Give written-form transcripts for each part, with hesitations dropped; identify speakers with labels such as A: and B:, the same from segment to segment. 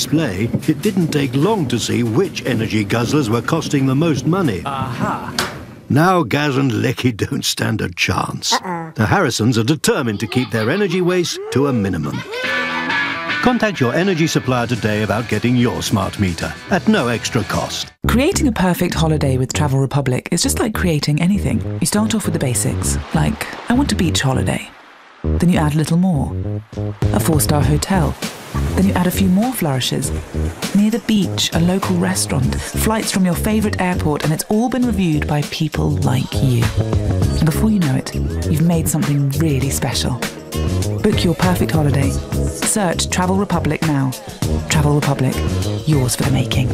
A: display, it didn't take long to see which energy guzzlers were costing the most money.
B: Aha!
A: Now Gaz and Lecky don't stand a chance. The Harrisons are determined to keep their energy waste to a minimum. Contact your energy supplier today about getting your smart meter at no extra cost.
C: Creating a perfect holiday with Travel Republic is just like creating anything. You start off with the basics, like, I want a beach holiday. Then you add a little more. A 4-star hotel. Then you add a few more flourishes. Near the beach, a local restaurant, flights from your favourite airport, and it's all been reviewed by people like you. And before you know it, you've made something really special. Book your perfect holiday. Search Travel Republic now. Travel Republic, yours for the making.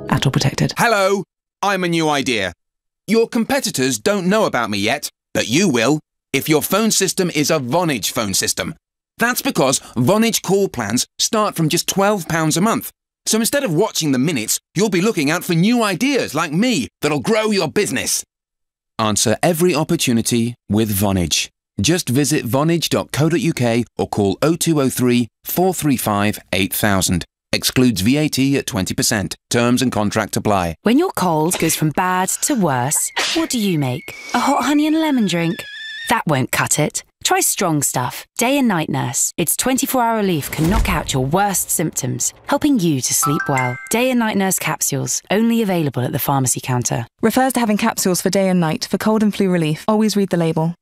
C: At or protected.
D: Hello, I'm a new idea. Your competitors don't know about me yet, but you will if your phone system is a Vonage phone system. That's because Vonage call plans start from just £12 a month. So instead of watching the minutes, you'll be looking out for new ideas like me that'll grow your business. Answer every opportunity with Vonage. Just visit vonage.co.uk or call 0203 435 8000. Excludes VAT at 20%. Terms and contract apply.
E: When your cold goes from bad to worse, what do you make? A hot honey and lemon drink? That won't cut it. Try Strong Stuff, Day and Night Nurse. Its 24-hour relief can knock out your worst symptoms, helping you to sleep well. Day and Night Nurse capsules, only available at the pharmacy counter.
C: Refers to having capsules for day and night for cold and flu relief. Always read the label.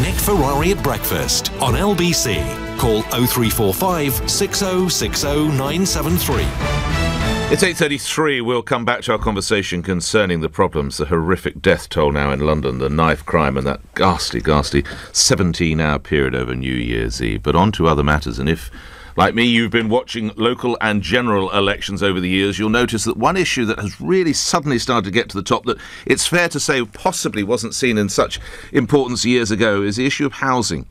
F: Nick Ferrari at breakfast on LBC. Call 0345 6060 973.
G: It's 8:33. We'll come back to our conversation concerning the problems, the horrific death toll now in London, the knife crime and that ghastly 17-hour period over New Year's Eve. But on to other matters, and if, like me, you've been watching local and general elections over the years, you'll notice that one issue that has really suddenly started to get to the top, that it's fair to say possibly wasn't seen in such importance years ago, is the issue of housing.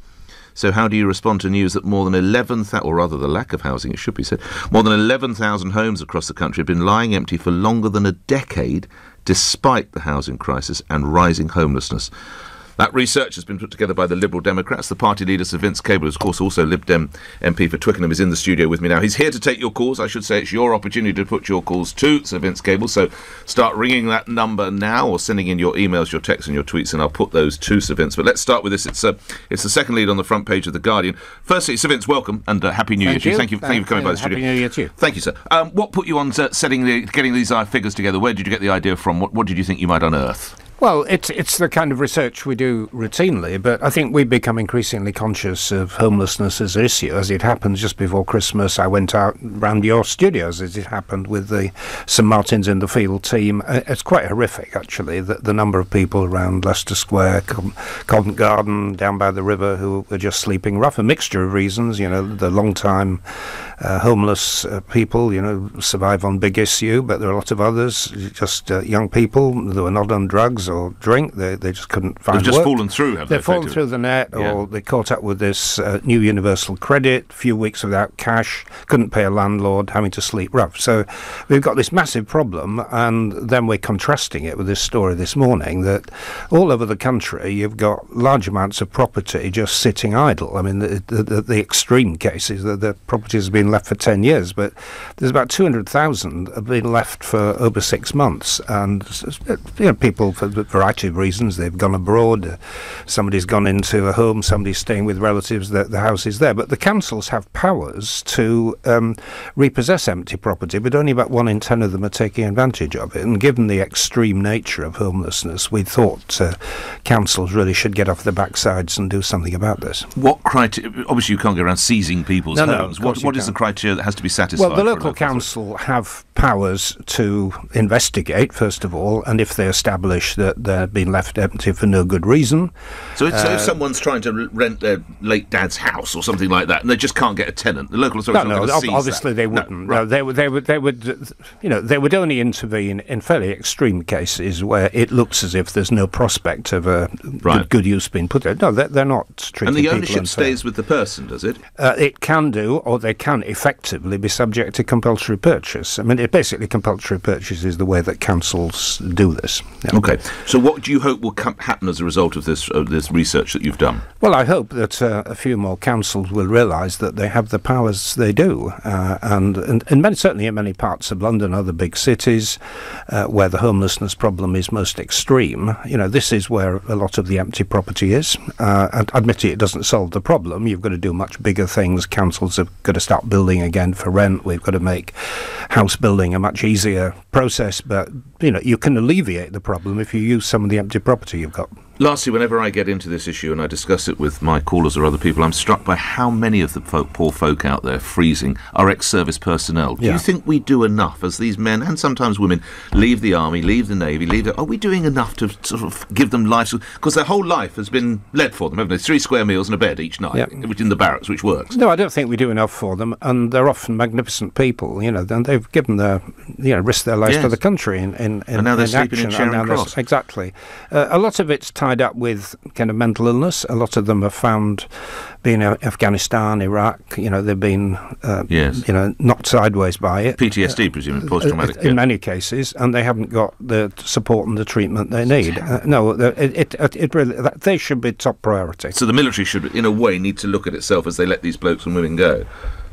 G: So how do you respond to news that more than 11,000, or rather the lack of housing, it should be said, more than 11,000 homes across the country have been lying empty for longer than a decade, despite the housing crisis and rising homelessness? That research has been put together by the Liberal Democrats. The party leader, Sir Vince Cable, of course also Lib Dem MP for Twickenham, is in the studio with me now. He's here to take your calls. I should say it's your opportunity to put your calls to Sir Vince Cable. So start ringing that number now or sending in your emails, your texts and your tweets, and I'll put those to Sir Vince. But let's start with this. It's the second lead on the front page of The Guardian. Firstly, Sir Vince, welcome and Happy New Year to you. Thank you for coming by the studio.
B: Happy New Year to you.
G: Thank you, sir. What put you on getting these figures together? Where did you get the idea from? What did you think you might unearth?
B: Well, it's the kind of research we do routinely, but I think we've become increasingly conscious of homelessness as an issue. As it happens, just before Christmas, I went out round your studios, as it happened, with the St Martin's in the Field team. It's quite horrific, actually, the number of people around Leicester Square, Covent Garden, down by the river, who are just sleeping rough. A mixture of reasons, the long-time homeless people, survive on Big Issue, but there are a lot of others, just young people who are not on drugs or drink. They just couldn't find work.
G: They've just fallen through, haven't they?
B: They've fallen through the net, or they caught up with this new universal credit, a few weeks without cash, couldn't pay a landlord, having to sleep rough. So we've got this massive problem, and then we're contrasting it with this story this morning that all over the country you've got large amounts of property just sitting idle. I mean, the extreme cases, the properties have been left for 10 years, but there's about 200,000 have been left for over 6 months, and people, for a variety of reasons, they've gone abroad, somebody's gone into a home, somebody's staying with relatives, the house is there, but the councils have powers to repossess empty property, but only about 1 in 10 of them are taking advantage of it. And given the extreme nature of homelessness, we thought councils really should get off their backsides and do something about this.
G: What criteria? Obviously you can't go around seizing people's homes. What is the criteria that has to be satisfied?
B: Well, the local council have powers to investigate, first of all, and if they establish that they've been left empty for no good reason.
G: So if someone's trying to rent their late dad's house or something like that, and they just can't get a tenant, the local authorities
B: no, obviously
G: that.
B: They wouldn't.
G: No, right.
B: They would only intervene in fairly extreme cases where it looks as if there's no prospect of a good use being put there. No, they're not treating people.
G: And the ownership stays with the person, does it?
B: It can do, or they can. can effectively be subject to compulsory purchase. I mean, basically compulsory purchase is the way that councils do this. Yeah.
G: Okay, so what do you hope will happen as a result of this research that you've done?
B: Well, I hope that a few more councils will realise that they have the powers they do, and certainly in many parts of London, other big cities, where the homelessness problem is most extreme. This is where a lot of the empty property is. And admittedly, it doesn't solve the problem. You've got to do much bigger things. Councils have got to start building again for rent. We've got to make house building a much easier process. But, you can alleviate the problem if you use some of the empty property you've got.
G: Lastly, whenever I get into this issue and I discuss it with my callers or other people, I'm struck by how many of the poor folk out there freezing are ex-service personnel. Do you think we do enough as these men and sometimes women leave the army, leave the navy, are we doing enough to sort of give them life? Because their whole life has been led for them, haven't they? 3 square meals and a bed each night, which in the barracks, which works.
B: No, I don't think we do enough for them, and they're often magnificent people, and they've given risked their lives for the country in
G: and now they're sleeping in Charing Cross.
B: Exactly. A lot of it's tied up with kind of mental illness. A lot of them have found, being in Afghanistan, Iraq, they've been, knocked sideways by it.
G: PTSD, presumably, post-traumatic.
B: In many cases, and they haven't got the support and the treatment they need. It really, they should be top priority.
G: So the military should, in a way, need to look at itself as they let these blokes and women go.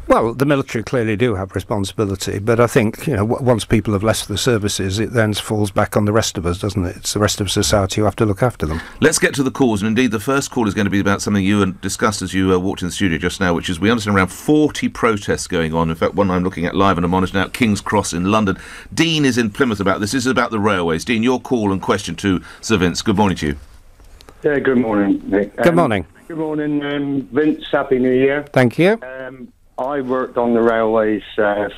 B: Well, the military clearly do have responsibility, but I think, once people have left the services, it then falls back on the rest of us, doesn't it? It's the rest of society who have to look after them.
G: Let's get to the cause, and indeed the first call is going to be about something you discussed as you walked in the studio just now, which is we understand around 40 protests going on. In fact, one I'm looking at live and I'm monitored now at King's Cross in London. Dean is in Plymouth about this. This is about the railways. Dean, your call and question to Sir Vince. Good morning to you.
H: Yeah, good morning, Nick.
B: Good morning.
H: Good morning, Vince. Happy New Year.
B: Thank you.
H: I worked on the railways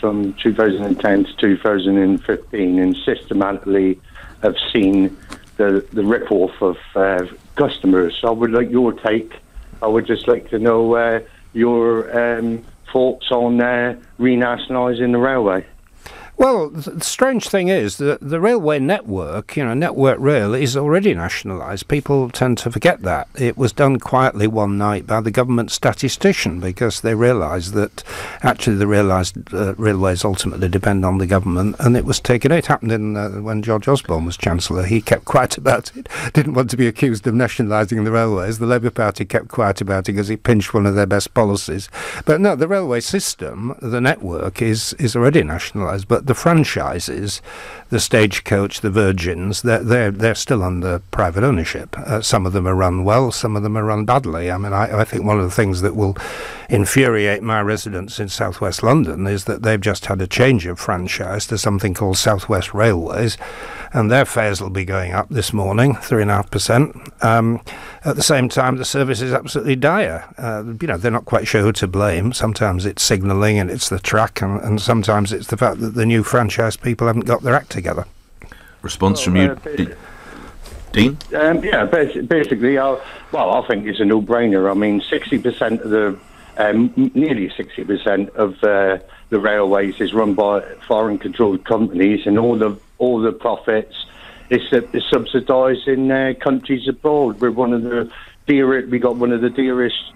H: from 2010 to 2015 and systematically have seen the rip-off of customers. I would like your take. I would just like to know your thoughts on renationalising the railway.
B: Well, the strange thing is that the railway network, Network Rail, is already nationalised. People tend to forget that. It was done quietly one night by the government statistician because they realised that actually railways ultimately depend on the government, and it was taken. It happened when George Osborne was Chancellor. He kept quiet about it, didn't want to be accused of nationalising the railways. The Labour Party kept quiet about it because it pinched one of their best policies. But no, the railway system, the network, is already nationalised, but the franchises, the Stagecoach, the Virgins, they're still under private ownership. Some of them are run well, some of them are run badly. I mean, I think one of the things that will infuriate my residents in South West London is that they've just had a change of franchise to something called South West Railways, and their fares will be going up this morning, 3.5%. At the same time, the service is absolutely dire. They're not quite sure who to blame. Sometimes it's signalling and it's the track, and sometimes it's the fact that the new franchise people haven't got their act together.
G: Response from you, Dean?
H: Basically, I think it's a no-brainer. I mean, 60% of nearly 60% of the railways is run by foreign-controlled companies, and all the profits is subsidised in countries abroad. We got one of the dearest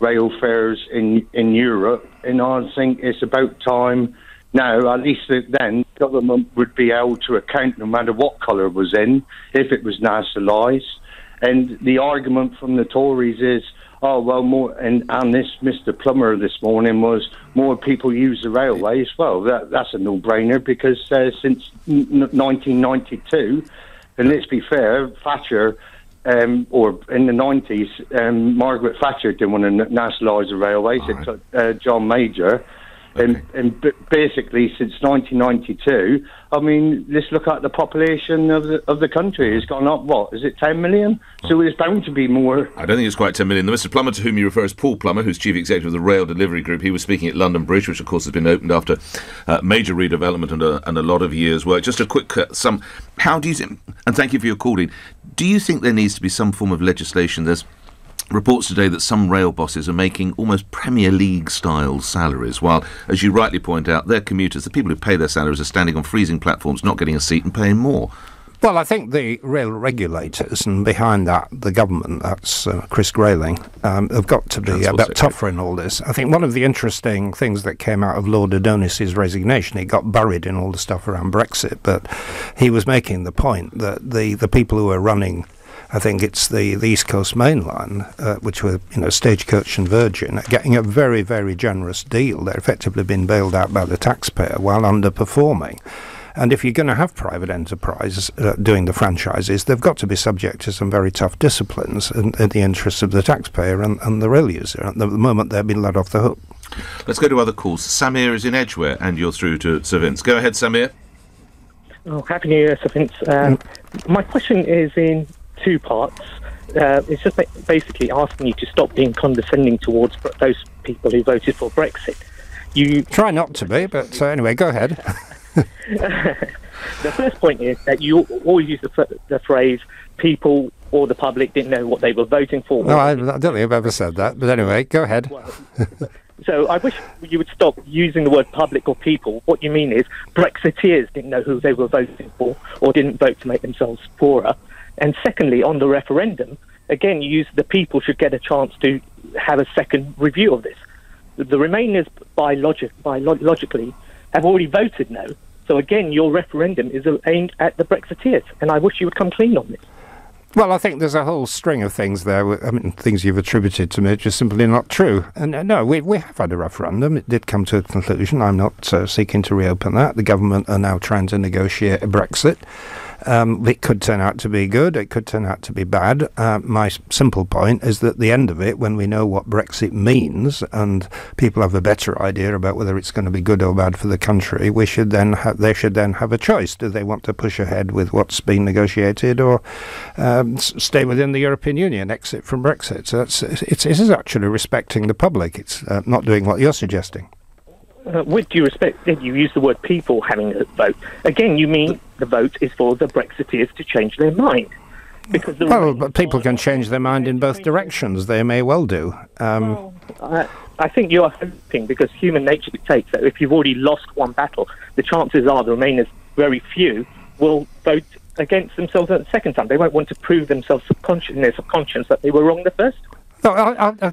H: rail fares in Europe, and I think it's about time now. At least then, government would be able to account no matter what colour was in if it was nationalised. And the argument from the Tories is, more, and this Mr. Plummer this morning was more people use the railways. Well, that's a no-brainer because since 1992, and let's be fair, Thatcher, or in the 90s, Margaret Thatcher didn't want to nationalise the railways. It took John Major.
G: Okay.
H: And basically, since 1992, I mean, let's look at the population of the country. It's gone up, is it 10 million? So there's bound to be more.
G: I don't think it's quite 10 million. The Mr. Plummer to whom you refer is Paul Plummer, who's Chief Executive of the Rail Delivery Group. He was speaking at London Bridge, which, of course, has been opened after major redevelopment and a lot of years' work. Just a quick sum. How do you think, and thank you for your calling, do you think there needs to be some form of legislation? There's reports today that some rail bosses are making almost Premier League-style salaries, while, as you rightly point out, their commuters, the people who pay their salaries, are standing on freezing platforms, not getting a seat and paying more.
B: Well, I think the real regulators, and behind that, the government, that's Chris Grayling, have got to be a bit tougher in all this. I think one of the interesting things that came out of Lord Adonis's resignation, he got buried in all the stuff around Brexit, but he was making the point that the people who are running, I think it's the East Coast Main Line, which were, Stagecoach and Virgin, are getting a very, very generous deal. They're effectively being bailed out by the taxpayer while underperforming. And if you're going to have private enterprise doing the franchises, they've got to be subject to some very tough disciplines in the interests of the taxpayer and the rail user. At the moment, they've been let off the hook.
G: Let's go to other calls. Samir is in Edgware, and you're through to Sir Vince. Go ahead, Samir.
I: Oh, Happy New Year, Sir Vince. My question is in two parts. It's just basically asking you to stop being condescending towards those people who voted for Brexit. You
B: try not to be, but anyway, go ahead.
I: The first point is that you always use the phrase people or the public didn't know what they were voting for.
B: No, I don't think I've ever said that, but anyway, go ahead.
I: So I wish you would stop using the word public or people. What you mean is Brexiteers didn't know who they were voting for or didn't vote to make themselves poorer. And secondly, on the referendum, again, you use the people should get a chance to have a second review of this. The Remainers, logically, have already voted no. So again, your referendum is aimed at the Brexiteers, and I wish you would come clean on this.
B: Well, I think there's a whole string of things there. I mean, things you've attributed to me which are simply not true. And no, we have had a referendum. It did come to a conclusion. I'm not seeking to reopen that. The government are now trying to negotiate a Brexit. It could turn out to be good. It could turn out to be bad. My simple point is that at the end of it, when we know what Brexit means and people have a better idea about whether it's going to be good or bad for the country, they should then have a choice. Do they want to push ahead with what's been negotiated or stay within the European Union, exit from Brexit? So it is actually respecting the public. It's not doing what you're suggesting.
I: With due respect, you use the word people having a vote. Again, you mean the vote is for the Brexiteers to change their mind. Because
B: but people can change their mind in both directions. They may well do.
I: I think you are hoping, because human nature dictates that if you've already lost one battle, the chances are the Remainers, very few, will vote against themselves at the second time. They won't want to prove themselves in their subconscious that they were wrong the first time.
B: No,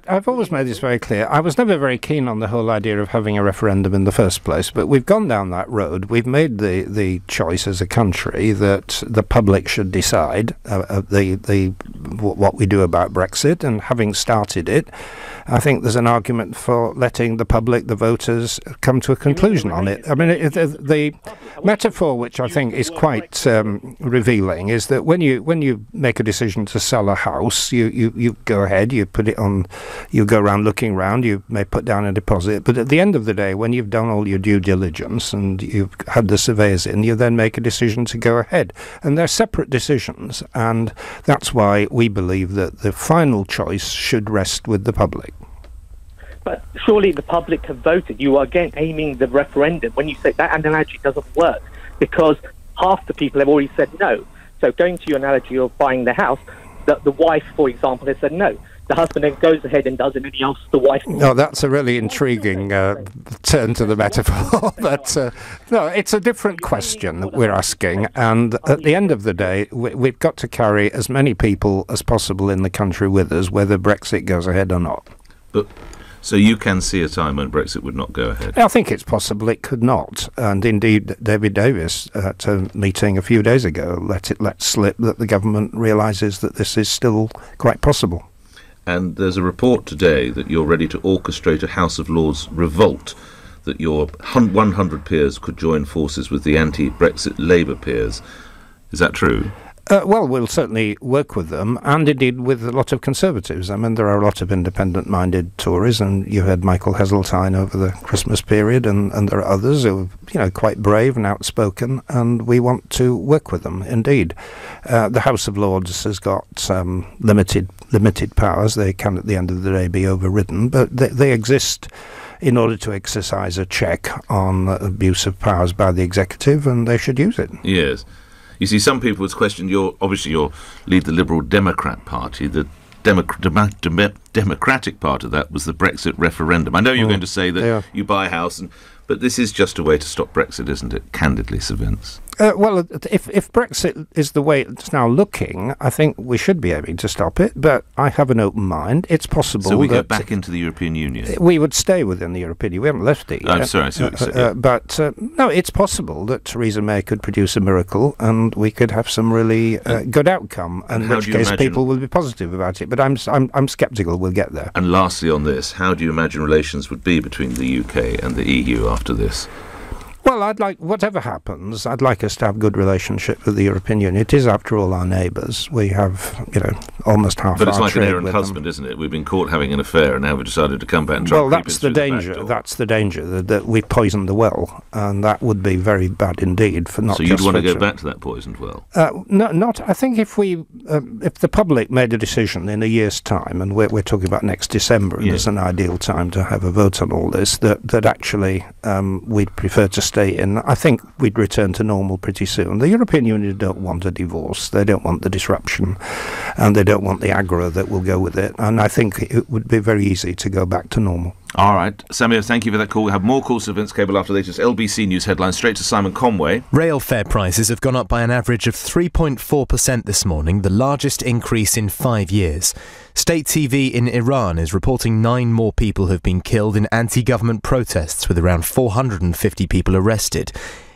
B: I've always made this very clear. I was never very keen on the whole idea of having a referendum in the first place, but we've gone down that road. We've made the choice as a country that the public should decide what we do about Brexit, and having started it, I think there's an argument for letting the public, the voters, come to a conclusion on it. I mean, the metaphor, which I think is quite revealing, is that when you make a decision to sell a house, you go ahead, you put it on, you go around looking around, you may put down a deposit, but at the end of the day, when you've done all your due diligence and you've had the surveyors in, you then make a decision to go ahead. And they're separate decisions, and that's why we believe that the final choice should rest with the public.
I: But surely the public have voted. You are again aiming the referendum. When you say that analogy doesn't work, because half the people have already said no. So going to your analogy of buying the house, the wife, for example, has said no. The husband then goes ahead and does it, and he asks the wife.
B: No, that's a really intriguing turn to the metaphor. But no, it's a different question that we're asking. And at the end of the day, we've got to carry as many people as possible in the country with us, whether Brexit goes ahead or not.
G: But so you can see a time when Brexit would not go ahead?
B: I think it's possible it could not. And indeed, David Davis, at a meeting a few days ago, let slip that the government realises that this is still quite possible.
G: And there's a report today that you're ready to orchestrate a House of Lords revolt, that your 100 peers could join forces with the anti-Brexit Labour peers. Is that true?
B: Well, we'll certainly work with them, and indeed with a lot of Conservatives. I mean, there are a lot of independent-minded Tories, and you had Michael Heseltine over the Christmas period, and there are others who are, quite brave and outspoken, and we want to work with them, indeed. The House of Lords has got limited powers. They can, at the end of the day, be overridden, but they exist in order to exercise a check on abuse of powers by the executive, and they should use it.
G: Yes. You see, some people would question, you lead the Liberal Democrat Party. The democratic part of that was the Brexit referendum. I know you're going to say that you buy a house, but this is just a way to stop Brexit, isn't it? Candidly, Sir Vince.
B: Well, if Brexit is the way it's now looking, I think we should be aiming to stop it, but I have an open mind. It's possible
G: So we go back into the European Union?
B: We would stay within the European Union. We haven't left it yet.
G: I'm sorry, I see what you said.
B: But, no, it's possible that Theresa May could produce a miracle and we could have some really good outcome, in which case people will be positive about it. But I'm sceptical we'll get there.
G: And lastly on this, how do you imagine relations would be between the UK and the EU after this?
B: Well, whatever happens, I'd like us to have good relationship with the European Union. It is, after all, our neighbours. We have, almost half our trade with them.
G: But it's like an errant husband, isn't it? We've been caught having an affair and now we've decided to come back and try and creep in through the back door.
B: That's the danger, that we've poisoned the well, and that would be very bad indeed for not just...
G: So you'd want to go back to that poisoned well?
B: I think if the public made a decision in a year's time, and we're talking about next December, and it's an ideal time to have a vote on all this, that actually we'd prefer to stay in, I think we'd return to normal pretty soon. The European Union don't want a divorce. They don't want the disruption, and they don't want the aggro that will go with it. And I think it would be very easy to go back to normal.
G: All right. Samir, thank you for that call. We'll have more calls to Vince Cable after the latest LBC News headlines. Straight to Simon Conway.
J: Rail fare prices have gone up by an average of 3.4% this morning, the largest increase in 5 years. State TV in Iran is reporting 9 more people have been killed in anti-government protests, with around 450 people arrested.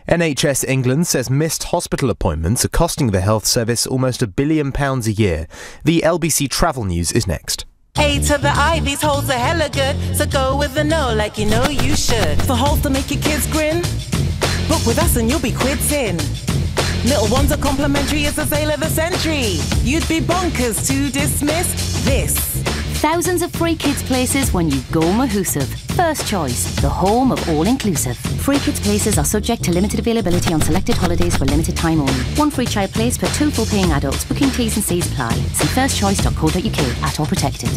J: NHS England says missed hospital appointments are costing the health service almost £1 billion a year. The LBC Travel News is next.
K: A to the I, these hoes are hella good, so go with the no like you know you should. For holes to make your kids grin, book with us and you'll be quids in. Little ones are complimentary as the sale of the century. You'd be bonkers to dismiss this.
E: Thousands of free kids places when you go Mahusive. First choice, the home of all-inclusive. Free kids places are subject to limited availability on selected holidays for limited time only. 1 free child place per 2 full paying adults. Booking T's and C's apply. See firstchoice.co.uk at all protected.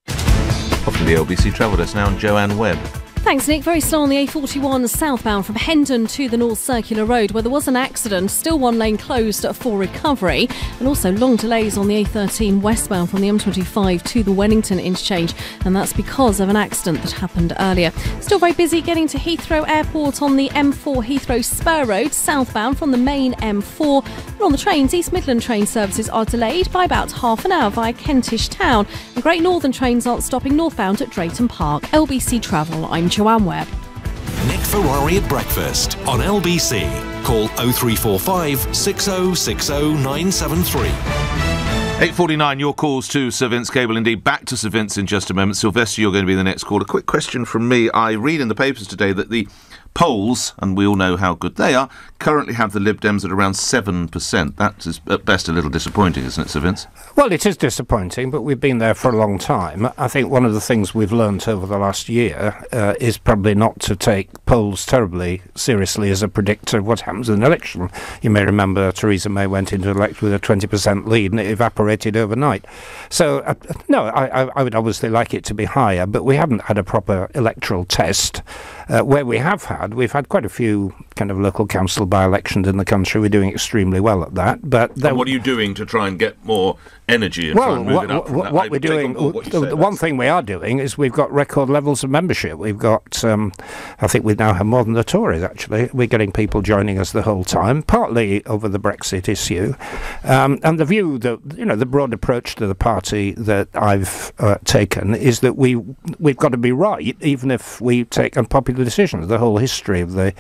G: Off to the LBC Travel Desk now, and Joanne Webb.
L: Thanks, Nick. Very slow on the A41 southbound from Hendon to the North Circular Road, where there was an accident. Still one lane closed for recovery. And also long delays on the A13 westbound from the M25 to the Wellington interchange. And that's because of an accident that happened earlier. Still very busy getting to Heathrow Airport on the M4 Heathrow Spur Road, southbound from the main M4. And on the trains, East Midland train services are delayed by about half an hour via Kentish Town. And Great Northern trains aren't stopping northbound at Drayton Park. LBC Travel, I'm Joanne Webb.
F: Nick Ferrari at breakfast on LBC. Call 0345 6060 973.
G: 8:49, your calls to Sir Vince Cable. Indeed, back to Sir Vince in just a moment. Sylvester, you're going to be the next caller. A quick question from me. I read in the papers today that the polls, and we all know how good they are, currently have the Lib Dems at around 7%. That is at best a little disappointing, isn't it, Sir Vince?
B: Well, it is disappointing, but we've been there for a long time. I think one of the things we've learnt over the last year is probably not to take polls terribly seriously as a predictor of what happens in an election. You may remember Theresa May went into election with a 20% lead and it evaporated overnight. So, no, I would obviously like it to be higher, but we haven't had a proper electoral test. Where we have had, we've had quite a few kind of local council by-elections in the country. We're doing extremely well at that. But
G: and what are you doing to try and get more energy and try and move it up from that?
B: What we're doing, the one thing we are doing is we've got record levels of membership. We've got, I think we now have more than the Tories, actually. We're getting people joining us the whole time, partly over the Brexit issue. And the view that, the broad approach to the party that I've taken is that we've got to be right, even if we take unpopular decisions. The whole history of the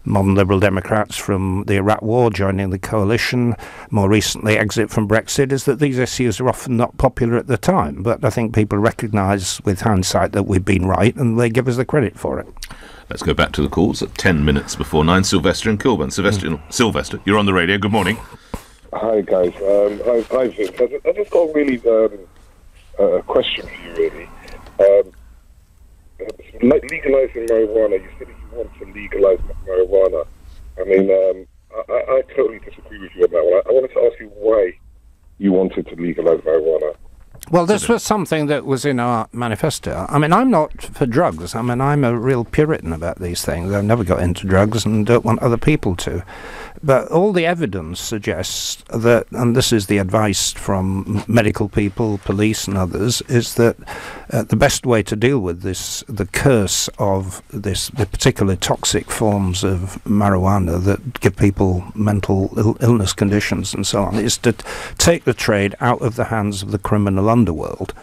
B: modern Liberal Democrats, from the Iraq War, joining the coalition, more recently exit from Brexit, is that these issues are often not popular at the time. But I think people recognise with hindsight that we've been right, and they give us the credit for it.
G: Let's go back to the calls at 10 minutes before 9. Sylvester in Kilburn. Sylvester, you're on the radio. Good morning.
M: Hi, guys. Hi, Vince. I just got really a question for you, really. Legalising marijuana, you said if you want to legalise marijuana. I mean, I totally disagree with you on that one. I wanted to ask you why you wanted to legalise marijuana.
B: Well, this was something that was in our manifesto. I mean, I'm not for drugs. I mean, I'm a real Puritan about these things. I've never got into drugs and don't want other people to. But all the evidence suggests that, and this is the advice from medical people, police and others, is that the best way to deal with this, the curse of the particularly toxic forms of marijuana that give people mental illness conditions and so on, is to take the trade out of the hands of the criminal underworld.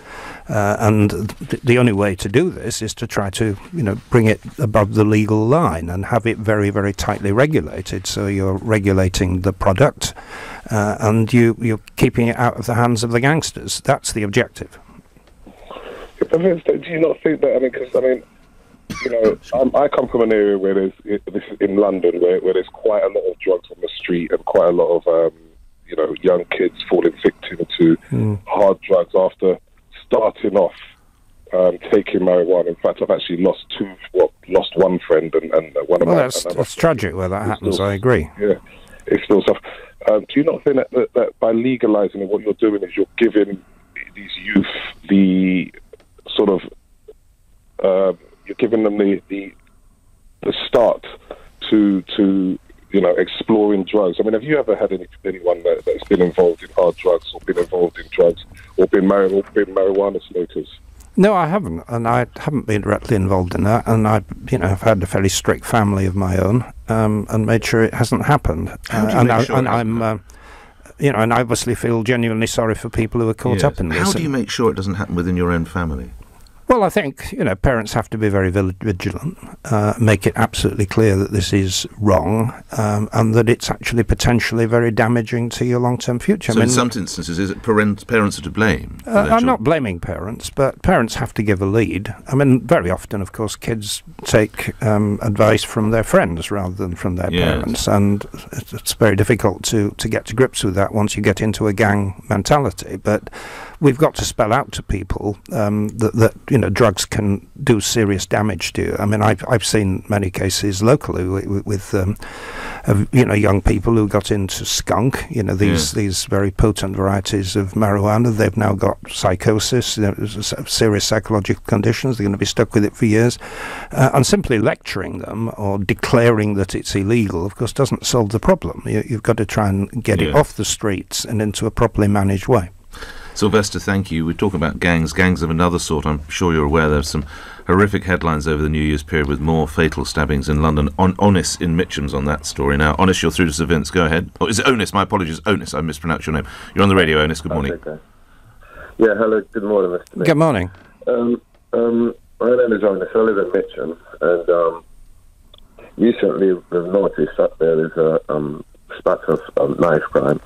B: And the only way to do this is to try to, bring it above the legal line and have it very, very tightly regulated. So you're regulating the product, and you're keeping it out of the hands of the gangsters. That's the objective.
M: Do you not think that? I come from an area where this is in London, where there's quite a lot of drugs on the street and quite a lot of young kids falling victim to hard drugs after starting off taking marijuana. In fact, I've actually lost one friend and one of my...
B: Well, that's tragic where that happens, I agree.
M: Yeah, it's still stuff. Do you not think that by legalising it, what you're doing is you're giving these youth the sort of... you're giving them the start to exploring drugs. I mean, have you ever had anyone that's been involved in hard drugs or been involved in drugs or been marijuana smokers?
B: No, I haven't, and I haven't been directly involved in that. And I've had a fairly strict family of my own, and made sure it hasn't happened. And I obviously feel genuinely sorry for people who are caught up in this.
G: How do you make sure it doesn't happen within your own family?
B: Well, I think, parents have to be very vigilant, make it absolutely clear that this is wrong, and that it's actually potentially very damaging to your long-term future.
G: So in some instances, is it parents are to blame?
B: I'm not blaming parents, but parents have to give a lead. I mean, very often, of course, kids take advice from their friends rather than from their parents, and it's very difficult to get to grips with that once you get into a gang mentality. But we've got to spell out to people that drugs can do serious damage to you. I mean, I've seen many cases locally with young people who got into skunk. These very potent varieties of marijuana. They've now got psychosis, serious psychological conditions. They're going to be stuck with it for years. And simply lecturing them or declaring that it's illegal, of course, doesn't solve the problem. You've got to try and get it off the streets and into a properly managed way.
G: Sylvester, thank you. We're talking about gangs of another sort. I'm sure you're aware there's some horrific headlines over the New Year's period with more fatal stabbings in London. Onis in Mitcham's on that story now. Onis, you're through to Sir Vince. Go ahead. Oh, is it Onis? My apologies. Onis, I mispronounced your name. You're on the radio, Onis. Good morning.
N: Okay. Yeah, hello. Good morning, Mr. Nick.
B: Good morning.
N: My name is Onis. I live in Mitcham, and recently we've noticed that there is a spat of knife crime.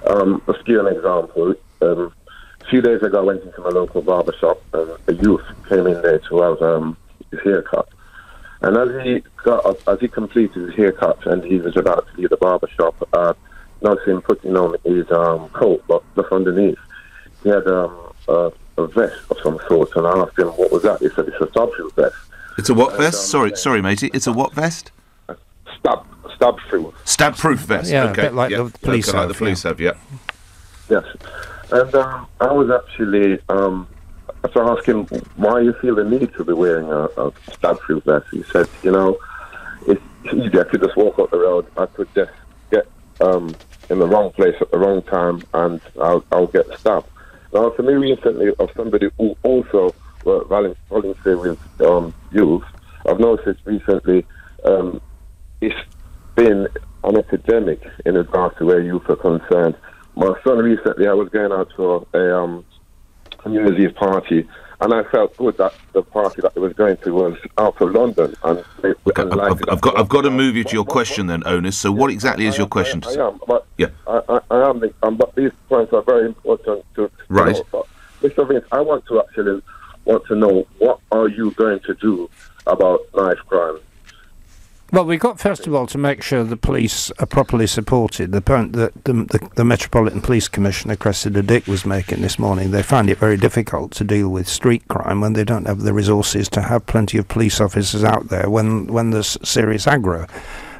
N: I'll give you an example. A few days ago, I went into my local barber shop, and a youth came in there to have his haircut. And as he completed his haircut and he was about to leave the barber shop, I noticed him putting on his coat, but just underneath, he had a vest of some sort. And I asked him, what was that? He said, it's a stab-proof vest.
G: It's a what vest? Sorry, matey. It's a what vest?
N: Stab-proof.
G: Stab-proof vest.
B: Yeah,
G: okay.
B: A bit like the police have.
G: Like the police have, yeah.
N: Yes. And I was actually, so I asked him, why you feel the need to be wearing a stab-proof vest? He said, it's easy. I could just walk up the road. I could just get in the wrong place at the wrong time, and I'll get stabbed. Now, for me recently, of somebody who also volunteer with youth, I've noticed recently it's been an epidemic in regards to where youth are concerned. My son recently, I was going out to a New Year's Eve party, and I felt good that the party that I was going to was out of London. And
G: I've got to move you to your question then, Onis. So what exactly is your question?
N: I am, but but these points are very important to
G: right.
N: know. But Mr. Vince, I want to know what are you going to do about knife crime?
B: Well, we've got, first of all, to make sure the police are properly supported. The point that the Metropolitan Police Commissioner, Cressida Dick, was making this morning, they find it very difficult to deal with street crime when they don't have the resources to have plenty of police officers out there when there's serious aggro.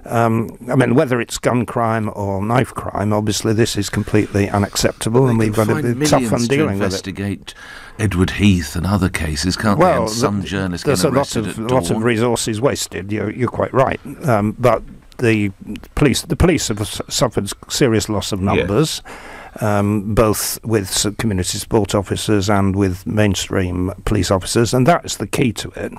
B: I mean, whether it's gun crime or knife crime, obviously this is completely unacceptable, and we've got to be tough on dealing with it.
G: Investigate Edward Heath and other cases, can't they? And some journalists get arrested at dawn.
B: There's a lot of resources wasted. You're quite right, but the police have suffered serious loss of numbers. Yes. Both with community support officers and with mainstream police officers, and that's the key to it.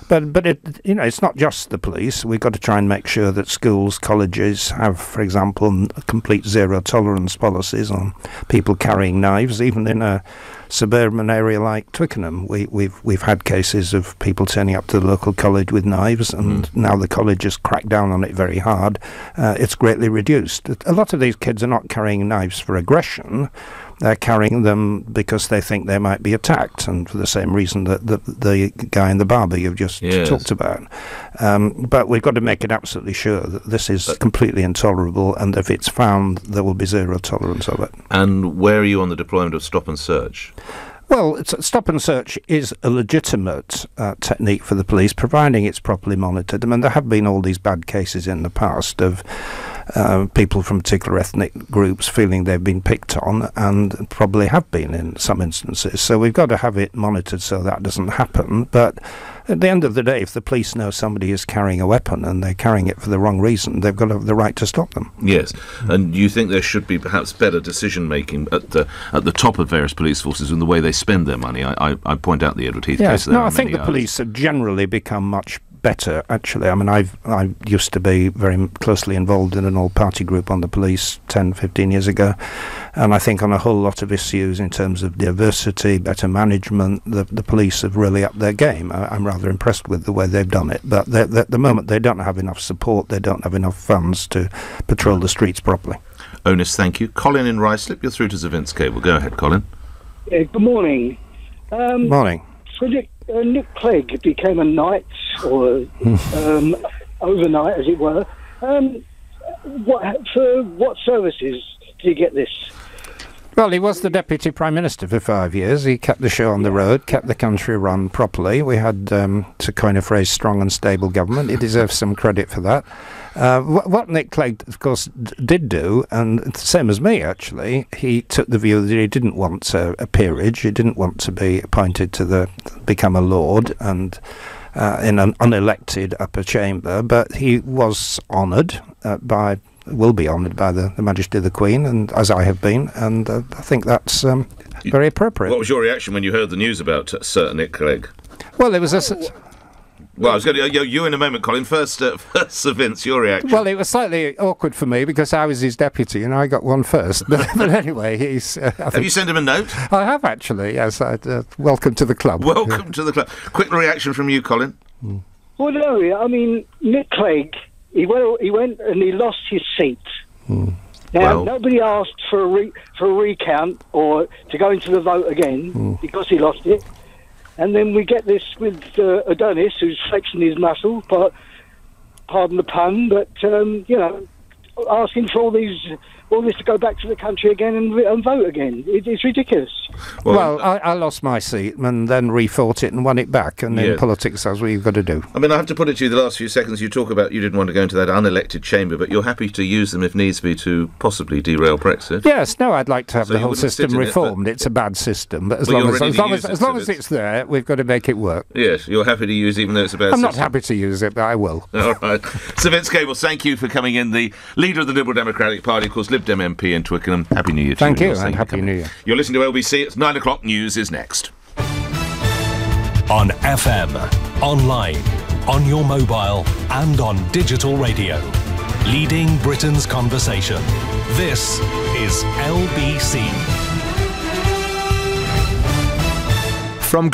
B: But it's not just the police. We've got to try and make sure that schools, colleges have, for example, complete zero tolerance policies on people carrying knives, even in a suburban area like Twickenham. We've had cases of people turning up to the local college with knives, and now the college has cracked down on it very hard. It's greatly reduced. A lot of these kids are not carrying knives for aggression. They're carrying them because they think they might be attacked, and for the same reason that the guy in the barber you've just talked about. But we've got to make it absolutely sure that this is completely intolerable, and if it's found, there will be zero tolerance of it.
G: And where are you on the deployment of stop and search?
B: Well, stop and search is a legitimate technique for the police, providing it's properly monitored. I mean, there have been all these bad cases in the past of people from particular ethnic groups feeling they've been picked on, and probably have been in some instances. So we've got to have it monitored so that doesn't happen. But at the end of the day, if the police know somebody is carrying a weapon and they're carrying it for the wrong reason, they've got the right to stop them.
G: Yes, and you think there should be perhaps better decision-making at the top of various police forces in the way they spend their money? I point out the Edward Heath case.
B: No, I think the police have generally become much better, actually. I mean, I used to be very closely involved in an all-party group on the police 10, 15 years ago, and I think on a whole lot of issues in terms of diversity, better management, the police have really upped their game. I'm rather impressed with the way they've done it, but at the moment they don't have enough support, they don't have enough funds to patrol the streets properly.
G: Onus, thank you. Colin in Ruislip, you're through to Zavint's Cable. Go ahead, Colin.
O: Good morning.
B: Morning.
O: So Nick Clegg became a knight, or overnight, as it were. For what services did he get this?
B: Well, he was the Deputy Prime Minister for 5 years. He kept the show on the road, kept the country run properly. We had, to coin a phrase, strong and stable government. He deserves some credit for that. What Nick Clegg, of course, did do, and same as me, actually, he took the view that he didn't want a peerage. He didn't want to be appointed to become a lord and in an unelected upper chamber, but he was honoured will be honoured by the Majesty of the Queen, and as I have been, and I think that's very appropriate.
G: What was your reaction when you heard the news about Sir Nick Clegg?
B: Well, it was
G: Well, I was going to you in a moment, Colin. First, Sir Vince, your reaction.
B: Well, it was slightly awkward for me because I was his deputy and I got one first. But anyway, he's...
G: have you sent him a note?
B: I have, actually, yes. Welcome to the club.
G: Welcome to the club. Quick reaction from you, Colin.
O: Well, no, I mean, Nick Clegg, he went and he lost his seat. Now, nobody asked for a recount or to go into the vote again because he lost it. And then we get this with Adonis, who's flexing his muscle, but pardon the pun, but asking for all this to go back to the country again and vote again. It's ridiculous.
B: Well, I lost my seat and then refought it and won it back, and in politics that's what you've got to do.
G: I mean, I have to put it to you, the last few seconds you talk about you didn't want to go into that unelected chamber, but you're happy to use them if needs be to possibly derail Brexit?
B: Yes, no, I'd like to have the whole system reformed. It's a bad system, but as long as it's there, we've got to make it work.
G: Yes, you're happy to use even though it's a bad system?
B: I'm not happy to use it, but I will.
G: All right. Sir Vince Cable, thank you for coming in. The leader of the Liberal Democratic Party, of course, Lib Dem MP in Twickenham. Happy New Year to you.
B: Thank you, and Happy New Year.
G: You're listening to LBC. It's 9 o'clock. News is next.
F: On FM, online, on your mobile, and on digital radio. Leading Britain's conversation. This is LBC.
J: From